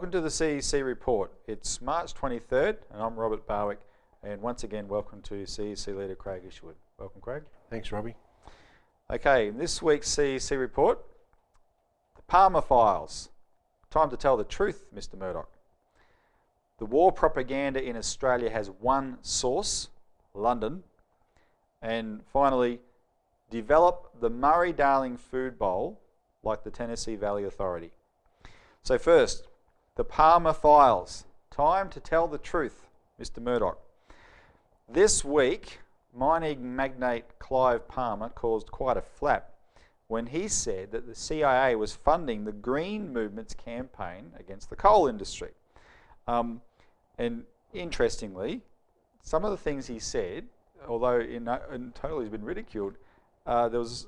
Welcome to the CEC Report. It's March 23rd and I'm Robert Barwick, and once again welcome to CEC leader Craig Isherwood. Welcome, Craig. Thanks, Robbie. Okay, in this week's CEC Report, the Palmer files. Time to tell the truth, Mr. Murdoch. The war propaganda in Australia has one source, London. And finally, develop the Murray-Darling food bowl like the Tennessee Valley Authority. So first, the Palmer files. Time to tell the truth, Mr. Murdoch. This week, mining magnate Clive Palmer caused quite a flap when he said that the CIA was funding the Green Movement's campaign against the coal industry. And interestingly, some of the things he said, although in total he's been ridiculed, there's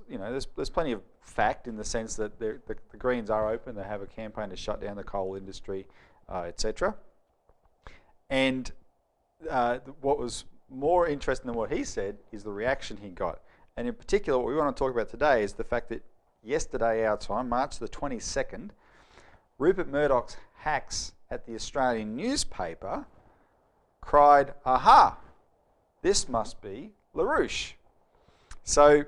plenty of fact in the sense that the Greens are open. They have a campaign to shut down the coal industry, etc. And what was more interesting than what he said is the reaction he got. And in particular, what we want to talk about today is the fact that yesterday, our time, March the 22nd, Rupert Murdoch's hacks at the Australian newspaper cried, "Aha! This must be LaRouche." So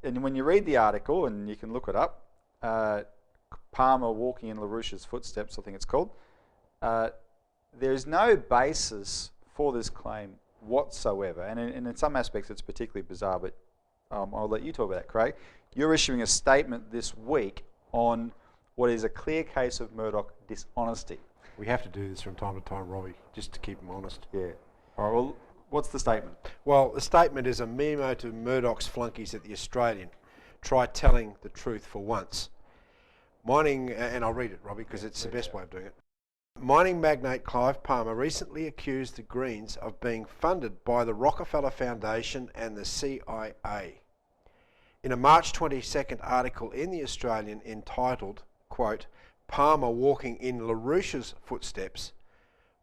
and when you read the article, and you can look it up, Palmer walking in LaRouche's footsteps, I think it's called, there is no basis for this claim whatsoever. And in some aspects it's particularly bizarre, but I'll let you talk about that, Craig. You're issuing a statement this week on what is a clear case of Murdoch dishonesty. We have to do this from time to time, Robbie, just to keep them honest. Yeah. All right, well, what's the statement? Well, the statement is a memo to Murdoch's flunkies at the Australian. Try telling the truth for once. Mining, and I'll read it, Robbie, because it's the best way of doing it. Mining magnate Clive Palmer recently accused the Greens of being funded by the Rockefeller Foundation and the CIA. In a March 22nd article in the Australian entitled, quote, "Palmer walking in LaRouche's footsteps,"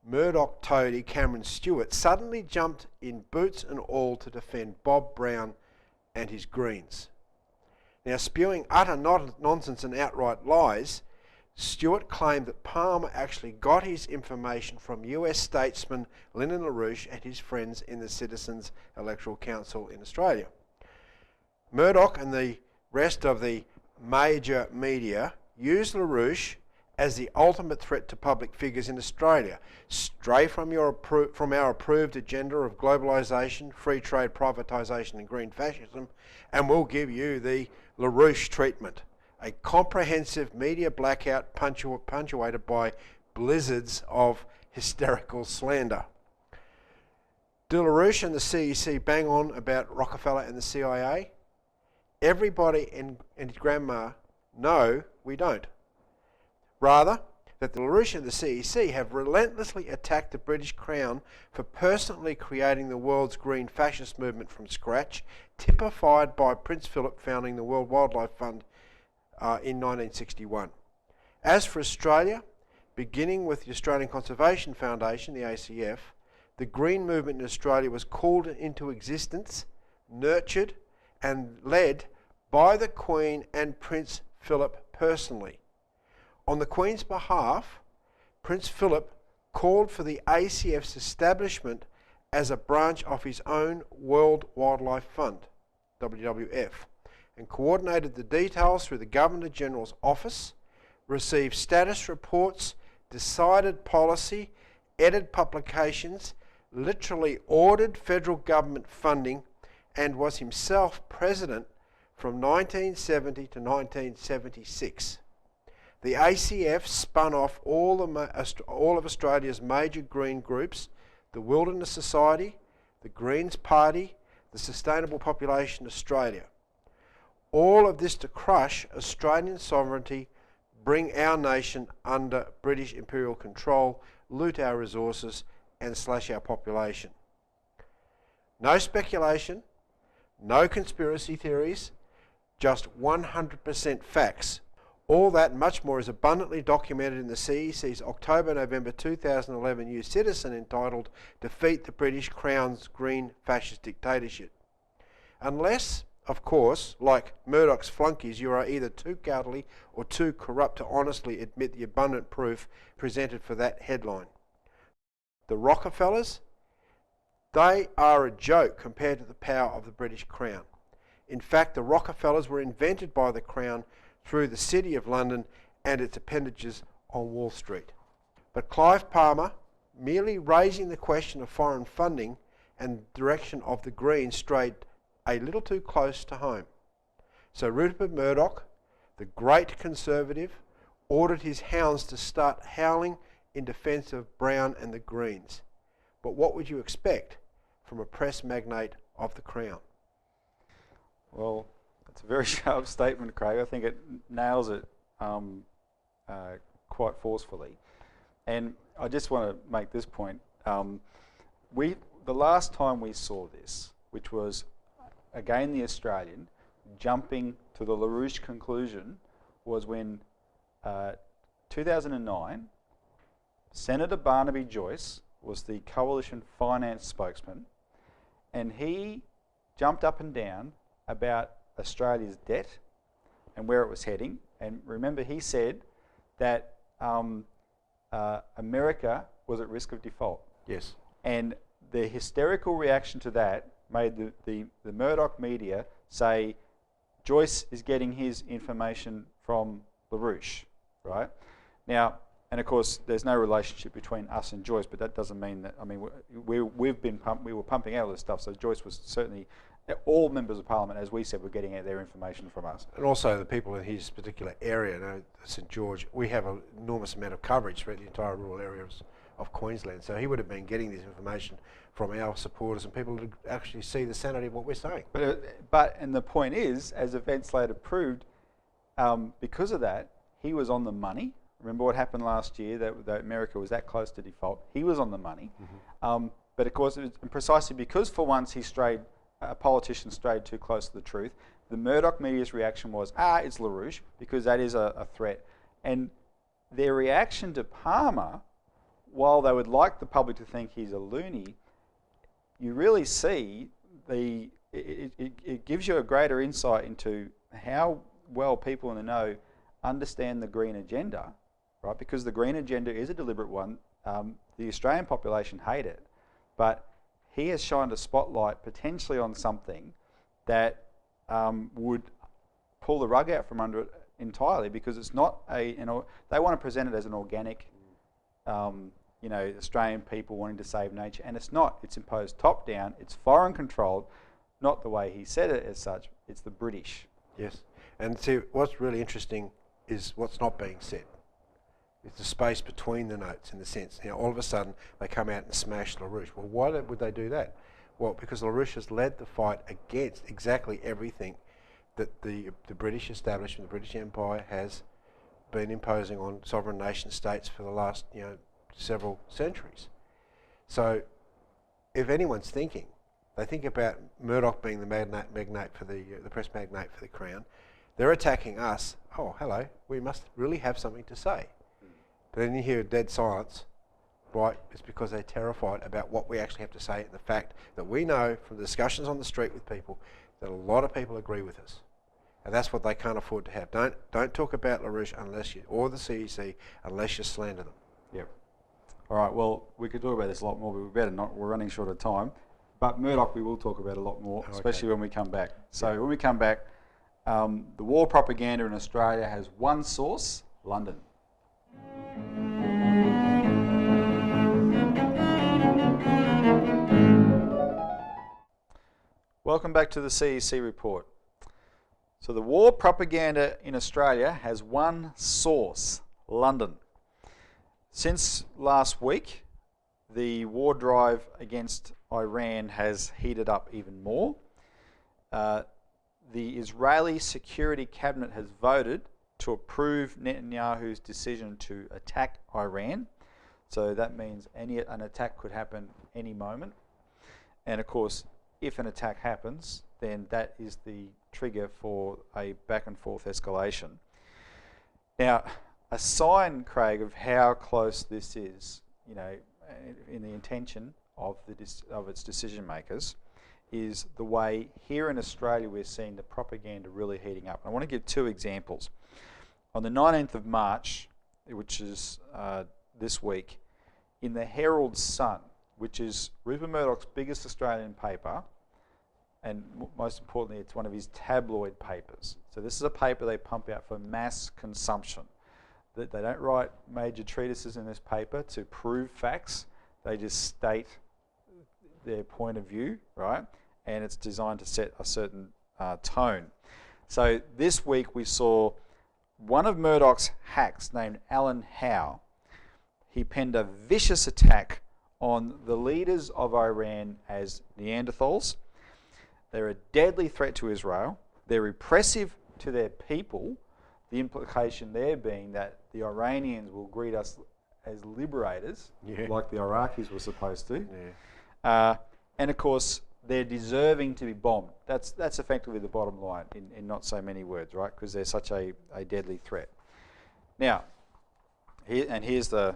Murdoch toady Cameron Stewart suddenly jumped in boots and all to defend Bob Brown and his Greens. Now, spewing utter nonsense and outright lies, Stewart claimed that Palmer actually got his information from US statesman Lyndon LaRouche and his friends in the Citizens Electoral Council in Australia. Murdoch and the rest of the major media used LaRouche as the ultimate threat to public figures in Australia. Stray from our approved agenda of globalisation, free trade, privatisation and green fascism, and we'll give you the LaRouche treatment. A comprehensive media blackout punctuated by blizzards of hysterical slander. Do LaRouche and the CEC bang on about Rockefeller and the CIA? Everybody and his grandma know we don't. Rather, that the LaRouche and the CEC have relentlessly attacked the British Crown for personally creating the world's green fascist movement from scratch, typified by Prince Philip founding the World Wildlife Fund in 1961. As for Australia, beginning with the Australian Conservation Foundation, the ACF, the green movement in Australia was called into existence, nurtured and led by the Queen and Prince Philip personally. On the Queen's behalf, Prince Philip called for the ACF's establishment as a branch of his own World Wildlife Fund, WWF, and coordinated the details through the Governor-General's office, received status reports, decided policy, edited publications, literally ordered federal government funding, and was himself president from 1970 to 1976. The ACF spun off all of Australia's major green groups, the Wilderness Society, the Greens Party, the Sustainable Population Australia. All of this to crush Australian sovereignty, bring our nation under British imperial control, loot our resources and slash our population. No speculation, no conspiracy theories, just 100% facts. All that and much more is abundantly documented in the CEC's October-November 2011 New Citizen entitled "Defeat the British Crown's Green Fascist Dictatorship." Unless of course, like Murdoch's flunkies, you are either too cowardly or too corrupt to honestly admit the abundant proof presented for that headline. The Rockefellers, they are a joke compared to the power of the British Crown. In fact, the Rockefellers were invented by the Crown through the City of London and its appendages on Wall Street. But Clive Palmer, merely raising the question of foreign funding and direction of the Greens, strayed a little too close to home. So Rupert Murdoch, the great conservative, ordered his hounds to start howling in defence of Brown and the Greens. But what would you expect from a press magnate of the Crown? Well, it's a very sharp statement, Craig. I think it nails it quite forcefully. And I just want to make this point. The last time we saw this, which was again the Australian, jumping to the LaRouche conclusion, was when 2009, Senator Barnaby Joyce was the coalition finance spokesman, and he jumped up and down about Australia's debt and where it was heading. And remember, he said that America was at risk of default. Yes. And the hysterical reaction to that made the Murdoch media say Joyce is getting his information from LaRouche, right? Now, and of course, there's no relationship between us and Joyce, but that doesn't mean that, I mean, we were pumping out all this stuff, so Joyce was certainly, all members of Parliament, as we said, were getting their information from us. And also the people in his particular area, you know, St George, we have an enormous amount of coverage throughout the entire rural areas of Queensland, so he would have been getting this information from our supporters and people to actually see the sanity of what we're saying. But and the point is, as events later proved, because of that, he was on the money. Remember what happened last year, that America was that close to default. He was on the money. Mm-hmm. But of course, it was precisely because for once a politician strayed too close to the truth, the Murdoch media's reaction was, it's LaRouche, because that is a threat. And their reaction to Palmer, while they would like the public to think he's a loony, you really see it gives you a greater insight into how well people in the know understand the green agenda, right? Because the green agenda is a deliberate one. The Australian population hate it, but he has shined a spotlight potentially on something that would pull the rug out from under it entirely, because it's not they want to present it as an organic, Australian people wanting to save nature, and it's not. It's imposed top down. It's foreign controlled, not the way he said it as such. It's the British. Yes, and see, what's really interesting is what's not being said. It's the space between the notes, in the sense. All of a sudden they come out and smash LaRouche. Well, why would they do that? Well, because LaRouche has led the fight against exactly everything that the British establishment, the British Empire, has been imposing on sovereign nation states for the last several centuries. So, if anyone's thinking, they think about Murdoch being the magnate for the press magnate for the Crown. They're attacking us. Oh, hello. We must really have something to say. But then you hear dead silence, right? It's because they're terrified about what we actually have to say, and the fact that we know from the discussions on the street with people that a lot of people agree with us. And that's what they can't afford to have. Don't talk about LaRouche or the CEC unless you slander them. Yep. All right, well, we could talk about this a lot more, but we better not. We're running short of time. But Murdoch we will talk about a lot more, especially when we come back. So when we come back, the war propaganda in Australia has one source, London. Welcome back to the CEC Report. So the war propaganda in Australia has one source, London. Since last week, the war drive against Iran has heated up even more. The Israeli Security Cabinet has voted to approve Netanyahu's decision to attack Iran. So that means an attack could happen any moment. And of course, if an attack happens, then that is the trigger for a back and forth escalation. Now, a sign, Craig, of how close this is, in the intention of its decision makers, is the way here in Australia we're seeing the propaganda really heating up. I want to give two examples. On the 19th of March, which is this week, in the Herald Sun, which is Rupert Murdoch's biggest Australian paper, and most importantly, it's one of his tabloid papers. So this is a paper they pump out for mass consumption. They don't write major treatises in this paper to prove facts. They just state their point of view, right? And it's designed to set a certain tone. So this week we saw one of Murdoch's hacks named Alan Howe. He penned a vicious attack on the leaders of Iran as Neanderthals. They're a deadly threat to Israel. They're repressive to their people. The implication there being that the Iranians will greet us as liberators, like the Iraqis were supposed to. And of course, they're deserving to be bombed. That's effectively the bottom line in not so many words, right? Because they're such a deadly threat. Now, here's the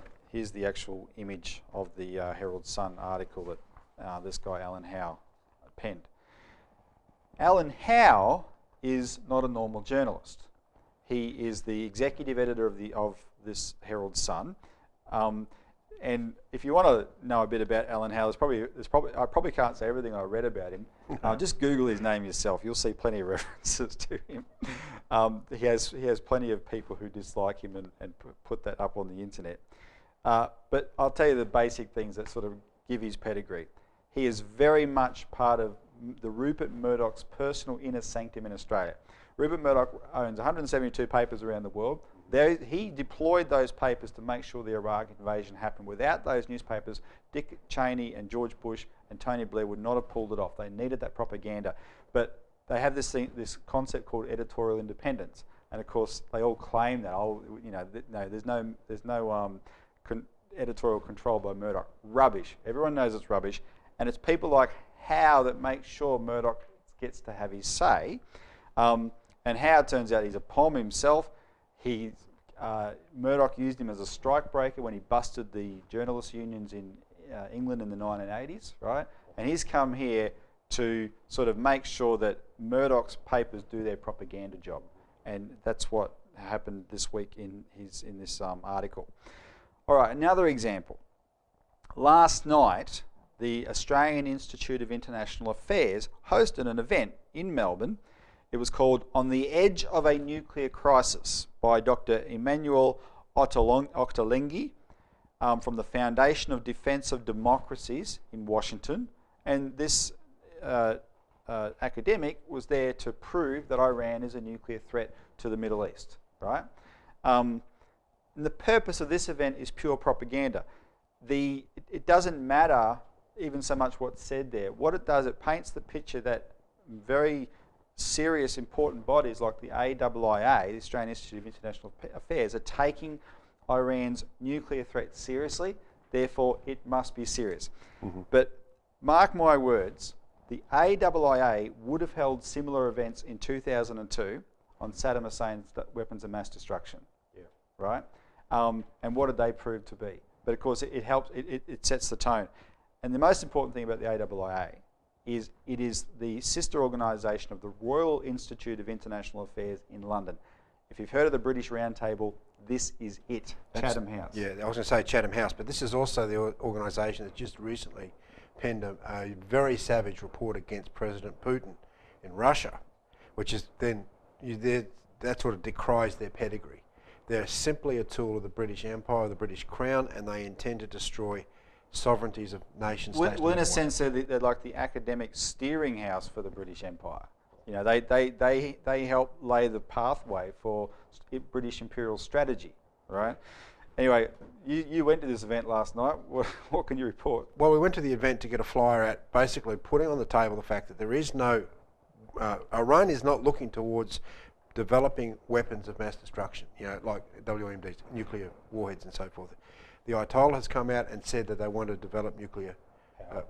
actual image of the Herald Sun article that this guy Alan Howe penned. Alan Howe is not a normal journalist. He is the executive editor of this Herald Sun. And if you want to know a bit about Alan Howe, I probably can't say everything I read about him. Just Google his name yourself. You'll see plenty of references to him. He has plenty of people who dislike him and put that up on the internet. But I'll tell you the basic things that sort of give his pedigree. He is very much part of the Rupert Murdoch's personal inner sanctum in Australia. Rupert Murdoch owns 172 papers around the world. He deployed those papers to make sure the Iraq invasion happened. Without those newspapers, Dick Cheney and George Bush and Tony Blair would not have pulled it off. They needed that propaganda. But they have this concept called editorial independence. And of course, they all claim that, there's no editorial control by Murdoch. Rubbish. Everyone knows it's rubbish. And it's people like Howe that make sure Murdoch gets to have his say. And Howe, turns out, he's a POM himself. Murdoch used him as a strike breaker when he busted the journalists' unions in England in the 1980s, right? And he's come here to sort of make sure that Murdoch's papers do their propaganda job. And that's what happened this week in this article. All right, another example. Last night, the Australian Institute of International Affairs hosted an event in Melbourne. It was called On the Edge of a Nuclear Crisis by Dr. Emmanuel Ottolenghi from the Foundation of Defence of Democracies in Washington. And this academic was there to prove that Iran is a nuclear threat to the Middle East, right? And the purpose of this event is pure propaganda. It doesn't matter even so much what's said there. What it does, it paints the picture that very serious, important bodies like the AIIA, the Australian Institute of International Affairs, are taking Iran's nuclear threat seriously. Therefore, it must be serious. But mark my words, the AIIA would have held similar events in 2002 on Saddam Hussein's weapons of mass destruction, right? And what did they prove to be? But of course, it helps. It sets the tone. And the most important thing about the AIIA is it is the sister organisation of the Royal Institute of International Affairs in London. If you've heard of the British Round Table, this is it, Chatham House. Yeah, I was going to say Chatham House, but this is also the organisation that just recently penned a very savage report against President Putin in Russia, which is then, that sort of decries their pedigree. They're simply a tool of the British Empire, the British Crown, and they intend to destroy sovereignties of nation states. Well, in a sense, they're like the academic steering house for the British Empire. You know, they help lay the pathway for British imperial strategy, right? Anyway, you went to this event last night. What can you report? Well, we went to the event to get a flyer out, basically putting on the table the fact that there is no, Iran is not looking towards developing weapons of mass destruction, you know, like WMDs, nuclear warheads and so forth. The Ayatollah has come out and said that they want to develop nuclear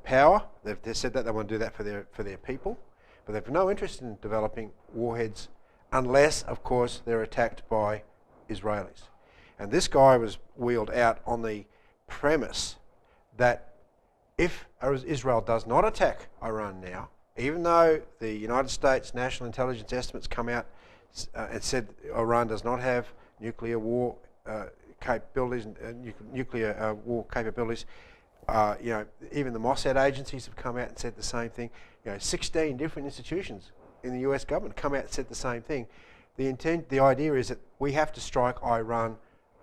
power. They've said that they want to do that for their people, but they've no interest in developing warheads unless, of course, they're attacked by Israelis. And this guy was wheeled out on the premise that if Israel does not attack Iran now, even though the United States National Intelligence Estimates come out and said Iran does not have nuclear war capabilities, nuclear war capabilities, even the Mossad agencies have come out and said the same thing. 16 different institutions in the US government come out and said the same thing. The idea is that we have to strike Iran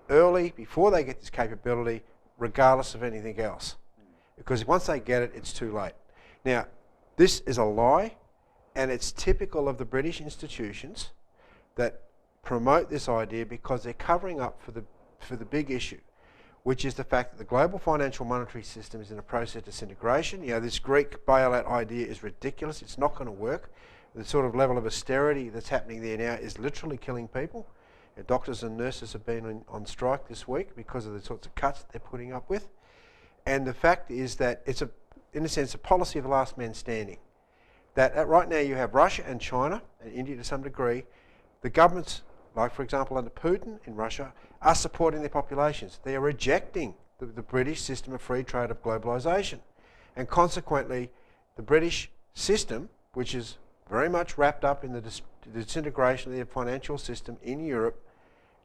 early, before they get this capability, regardless of anything else. Because once they get it, it's too late. Now, this is a lie, and it's typical of the British institutions that promote this idea because they're covering up for the big issue, which is the fact that the global financial monetary system is in a process of disintegration. This Greek bailout idea is ridiculous. It's not going to work. The sort of level of austerity that's happening there now is literally killing people. Doctors and nurses have been on strike this week because of the sorts of cuts that they're putting up with. And the fact is that it's, in a sense, a policy of the last man standing. That right now you have Russia and China, and India to some degree. The governments, like for example under Putin in Russia, are supporting their populations. They are rejecting the British system of free trade of globalisation. And consequently, the British system, which is very much wrapped up in the disintegration of the financial system in Europe,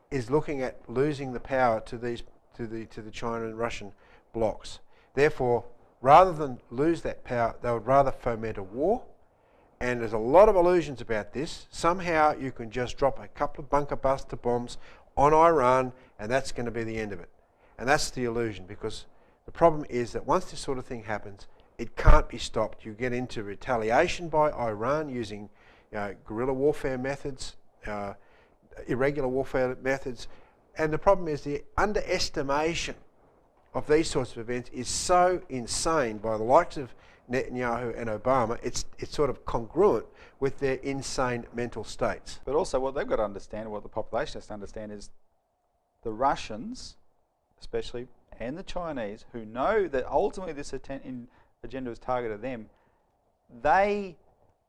is looking at losing the power to the China and Russian blocs. Therefore, rather than lose that power, they would rather foment a war. And there's a lot of illusions about this. Somehow you can just drop a couple of bunker buster bombs on Iran, and that's going to be the end of it. And that's the illusion, because the problem is that once this sort of thing happens, it can't be stopped. You get into retaliation by Iran using guerrilla warfare methods, irregular warfare methods. And the problem is the underestimation of these sorts of events is so insane by the likes of Netanyahu and Obama, it's sort of congruent with their insane mental states. But also what they've got to understand, what the population has to understand, is the Russians, especially, and the Chinese, who know that ultimately this agenda is targeted at them, they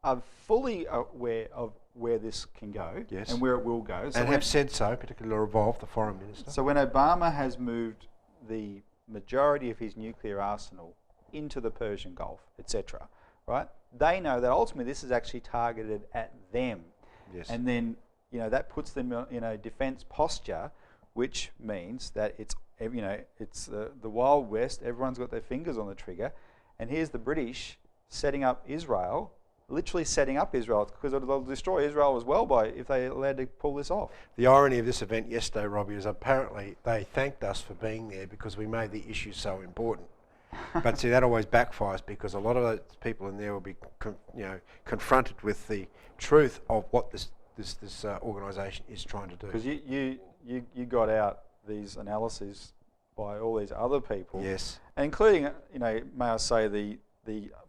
are fully aware of where this can go, yes, and where it will go. So and have said so, particularly Revolve, the foreign minister. So when Obama has moved the majority of his nuclear arsenal into the Persian Gulf, etc., right? They know that ultimately this is actually targeted at them. Yes. And then, that puts them in a defense posture, which means that it's the Wild West. Everyone's got their fingers on the trigger. And here's the British setting up Israel, literally setting up Israel, because they'll destroy Israel as well if they're allowed to pull this off. The irony of this event yesterday, Robbie, is apparently they thanked us for being there because we made the issue so important. But see, that always backfires, because a lot of those people in there will be confronted with the truth of what this organisation is trying to do. Because you got out these analyses by all these other people, yes, including may I say the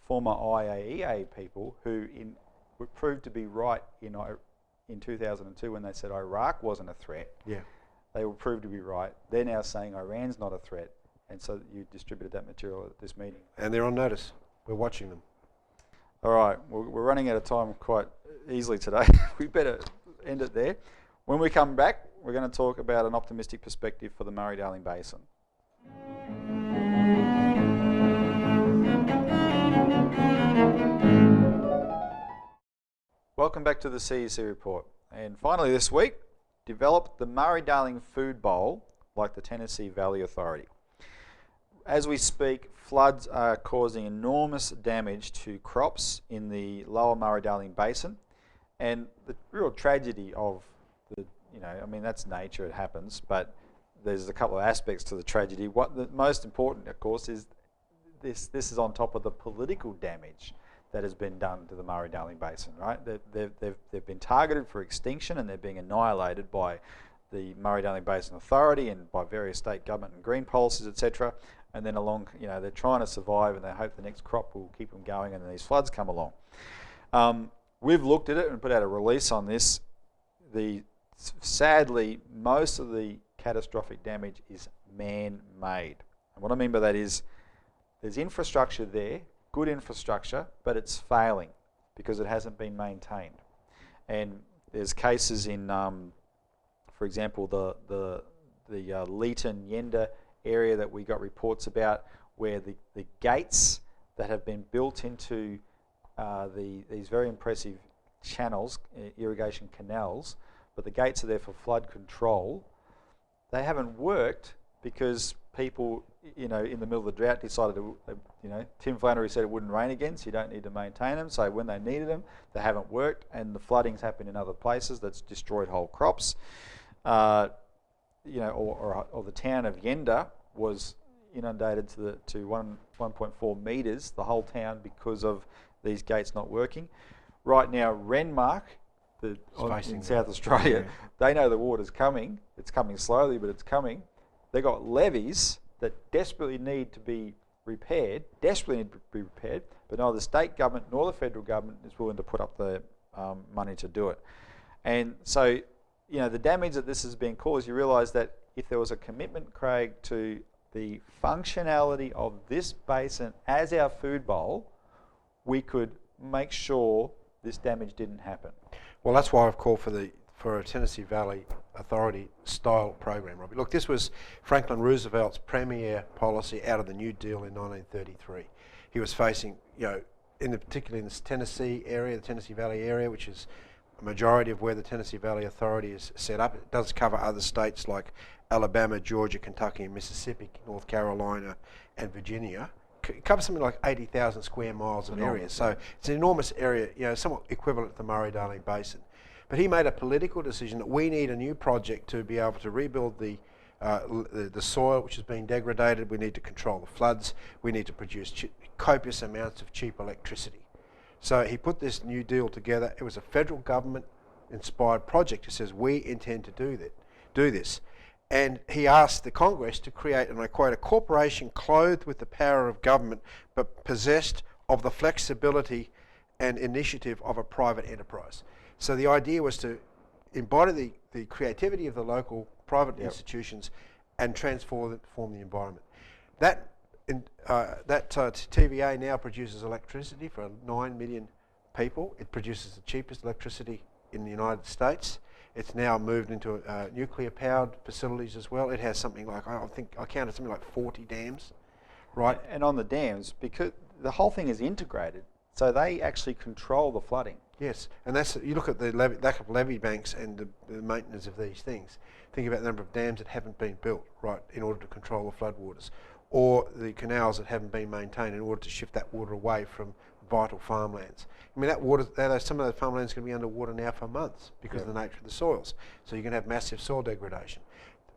former IAEA people who were proved to be right in 2002 when they said Iraq wasn't a threat. Yeah, they were proved to be right. They're now saying Iran's not a threat, and so you distributed that material at this meeting. And they're on notice. We're watching them. All right, we're running out of time quite easily today. We better end it there. When we come back, we're going to talk about an optimistic perspective for the Murray-Darling Basin. Welcome back to the CEC Report. And finally this week, develop the Murray-Darling Food Bowl like the Tennessee Valley Authority. As we speak, floods are causing enormous damage to crops in the lower Murray-Darling Basin. And the real tragedy of that's nature, it happens, but there's a couple of aspects to the tragedy. What the most important, of course, is this is on top of the political damage that has been done to the Murray-Darling Basin, right? They've been targeted for extinction, and they're being annihilated by the Murray-Darling Basin Authority and by various state government and green policies, etc. And then along, they're trying to survive, and they hope the next crop will keep them going, and then these floods come along. We've looked at it and put out a release on this. Sadly, most of the catastrophic damage is man-made. And what I mean by that is there's infrastructure there, good infrastructure, but it's failing because it hasn't been maintained. And there's cases in, for example, the Leeton Yenda area that we got reports about, where the gates that have been built into these very impressive channels, irrigation canals, but the gates are there for flood control. They haven't worked because people, in the middle of the drought decided to, Tim Flannery said it wouldn't rain again, so you don't need to maintain them. So when they needed them, they haven't worked, and the flooding's happened in other places that's destroyed whole crops. Or the town of Yenda was inundated to 1.4 metres, the whole town, because of these gates not working. Right now, Renmark, in South Australia, they know the water's coming. It's coming slowly, but it's coming. They've got levees that desperately need to be repaired, but neither the state government nor the federal government is willing to put up the money to do it. And so, the damage that this has been caused, you realise that if there was a commitment, Craig, to the functionality of this basin as our food bowl, we could make sure this damage didn't happen. Well, that's why I've called for a Tennessee Valley Authority style program, Robbie. Look, this was Franklin Roosevelt's premier policy out of the New Deal in 1933. He was facing, particularly in this Tennessee area, the Tennessee Valley area, which is a majority of where the Tennessee Valley Authority is set up. It does cover other states like Alabama, Georgia, Kentucky, and Mississippi, North Carolina, and Virginia. It covers something like 80,000 square miles of area, so it's an enormous area, somewhat equivalent to the Murray-Darling Basin. But he made a political decision that we need a new project to be able to rebuild the soil, which has been degraded. We need to control the floods. We need to produce copious amounts of cheap electricity. So he put this new deal together. It was a federal government-inspired project. He says, we intend to do this. And he asked the Congress to create, and I quote, a corporation clothed with the power of government, but possessed of the flexibility and initiative of a private enterprise. So the idea was to embody the creativity of the local private institutions and transform the environment. That TVA now produces electricity for 9 million people. It produces the cheapest electricity in the United States. It's now moved into nuclear-powered facilities as well. It has something like, I counted something like 40 dams, right? And on the dams, because the whole thing is integrated, so they actually control the flooding. Yes, and you look at the lack of levee banks and the maintenance of these things. Think about the number of dams that haven't been built, right, in order to control the floodwaters, or the canals that haven't been maintained in order to shift that water away from vital farmlands. I mean, some of the farmlands are going to be underwater now for months because of the nature of the soils. So you're going to have massive soil degradation.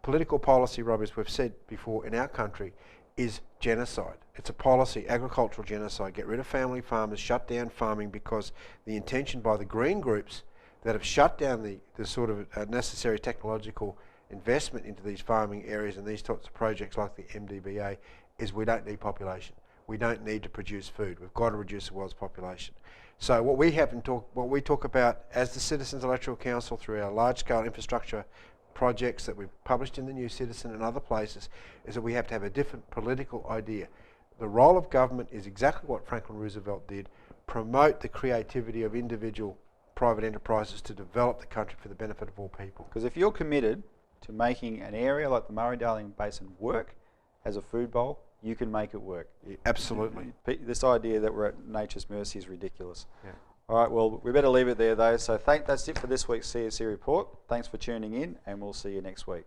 Political policy, Rob, as we've said before, in our country is genocide. It's a policy, agricultural genocide. Get rid of family farmers, shut down farming, because the intention by the green groups that have shut down the sort of necessary technological investment into these farming areas and these types of projects like the MDBA is we don't need population. We don't need to produce food. We've got to reduce the world's population. So what we talk about as the Citizens Electoral Council through our large-scale infrastructure projects that we've published in the New Citizen and other places is that we have to have a different political idea. The role of government is exactly what Franklin Roosevelt did: promote the creativity of individual private enterprises to develop the country for the benefit of all people. Because if you're committed to making an area like the Murray-Darling Basin work as a food bowl, you can make it work. Yeah, absolutely. This idea that we're at nature's mercy is ridiculous. Yeah. All right, well, we better leave it there, though. So that's it for this week's CEC Report. Thanks for tuning in, and we'll see you next week.